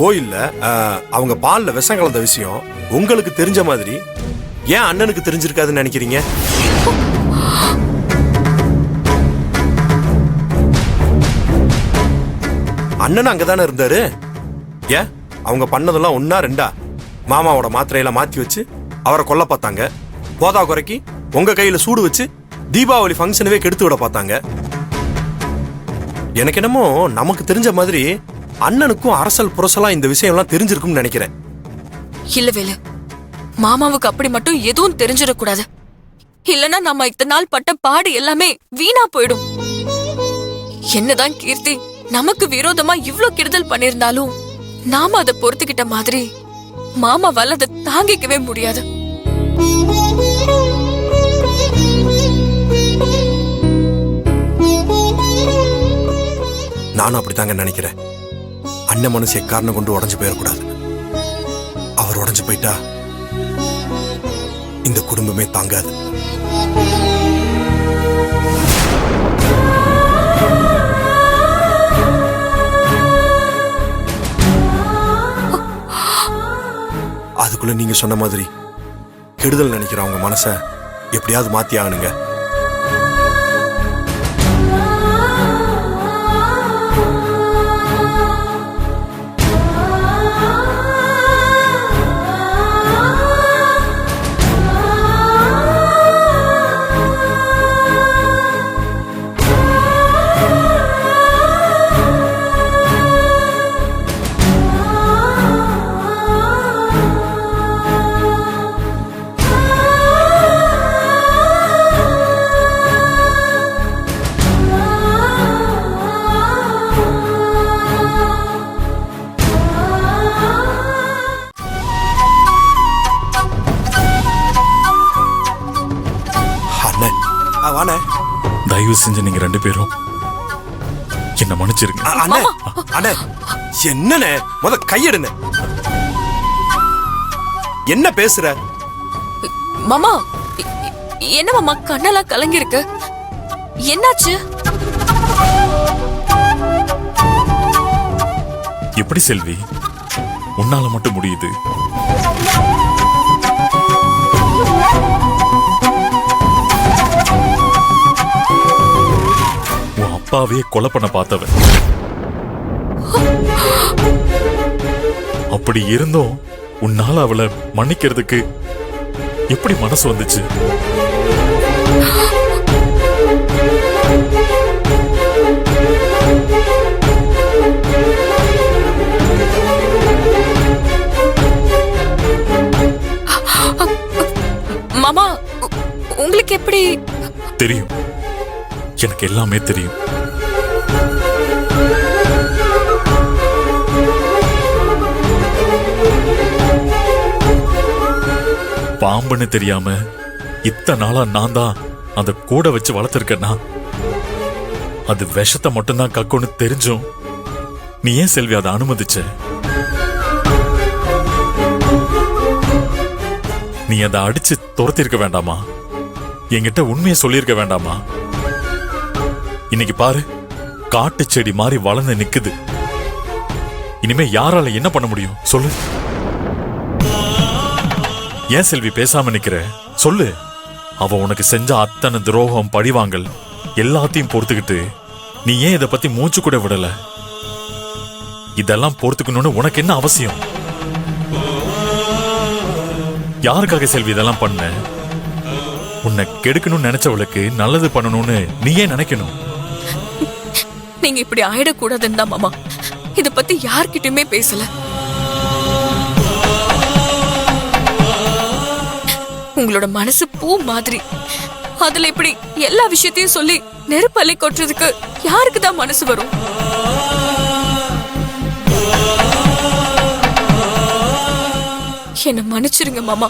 கோயில்ல அவங்க பால்ல விஷம் கலந்த விஷயம் உங்களுக்கு தெரிஞ்ச மாதிரி ஏன் அண்ணனுக்கு தெரிஞ்சிருக்காதுன்னு நினைக்கிறீங்க? அண்ணன் அங்கதானே இருந்தாரு. ஏன் அவங்க பண்ணதெல்லாம் ஒன்னா ரெண்டா? மாமாவோட மாத்திரையெல்லாம் மாத்தி வச்சு அவரை கொல்ல பார்த்தாங்க. போதா குறைக்கு உங்க கையில சூடு வச்சு தீபாவளி ஃபங்க்ஷனவே கெடுத்து விட பார்த்தாங்க. எனக்கு என்னமோ நமக்கு தெரிஞ்ச மாதிரி அண்ணனுக்கும் அரசல் புரசலா இந்த விஷயம் எல்லாம் தெரிஞ்சிருக்கும்னு நினைக்கிறேன். இல்ல வேலு, மாமாவுக்கு அப்படி மட்டும் எதுவும் தெரிஞ்சிடக்கூடாது. இல்லன்னா நம்ம இத்தனை நாள் பட்ட பாடு எல்லாமே வீணா போயிடும். என்னதான் கீர்த்தி நமக்கு விரோதமா இவ்ளோ கெடுதல் பண்ணிருந்தாலும் நாம அதை பொறுத்துக்கிட்ட மாதிரி மாமாவால அதை தாங்கிக்கவே முடியாது. நானும் அப்படித்தாங்க நினைக்கிறேன். அண்ணன் மனசு எக்காரணம் கொண்டு உடஞ்சு போயிடக்கூடாது. அவர் உடஞ்சு போயிட்டா இந்த குடும்பமே தாங்காது. அதுக்குள்ள நீங்க சொன்ன மாதிரி கெடுதல் நினைக்கிறவங்க மனசை எப்படியாவது மாத்தி ஆகணுங்க. தயவு செஞ்சு நீங்க ரெண்டு பேரும் என்ன மன்னிச்சிருங்க. என்னன்னு முத கையெடுங்க. என்ன பேசுற மாமா? என்ன மாமா கண்ணெல்லாம் கலங்கி இருக்கு? என்னாச்சு? எப்படி செல்வி உன்னால மட்டும் முடியுது? அப்பாவே கொலை பண்ண பார்த்தவன். அப்படி இருந்தும் உன்னால அவளை மன்னிக்கிறதுக்கு எப்படி மனசு வந்துச்சு? மாமா உங்களுக்கு எப்படி தெரியும்? எனக்கு எல்லாமே தெரியும். பாம்புன்னு தெரியாம இத்தனை நாளா நான் தான் அந்த கூட வச்சு வளர்த்திருக்கேன்னா அது விஷத்தை மட்டும்தான் கக்குன்னு தெரிஞ்சும் நீ ஏன் செல்வி அதை அனுமதிச்ச? நீ அதை அடிச்சு துரத்திருக்க வேண்டாமா? என்கிட்ட உண்மையை சொல்லியிருக்க வேண்டாமா? இன்னைக்கு பாரு, காட்டு செடி மாதிரி வளர்ந்து நிக்குது. இனிமே யாரால என்ன பண்ண முடியும் சொல்லு? ஏன் செல்வி பேசாம நிக்கிற? சொல்லு. அவ உனக்கு செஞ்ச அத்தனை துரோகம் பழிவாங்கல் எல்லாத்தையும் பொறுத்துக்கிட்டு நீ ஏன் இதை பத்தி மூச்சு கூட விடல? இதெல்லாம் பொறுத்துக்கணும்னு உனக்கு என்ன அவசியம்? யாருக்காக செல்வி இதெல்லாம் பண்ண? உன்னை கெடுக்கணும்னு நினைச்சவளுக்கு நல்லது பண்ணணும்னு நீ ஏன் நினைக்கணும்? நீங்க இப்படி ஆயிடக்கூடாதுன்னு தான் மாமா இத பத்தி யார்கிட்டயுமே பேசல. உங்களோட மனசு பூ மாதிரி. அதுல இப்படி எல்லா விஷயத்தையும் சொல்லி நெருப்பள்ளி கொட்டுறதுக்கு யாருக்கு தான் மனசு வரும்? என்ன மன்னிச்சிருங்க மாமா.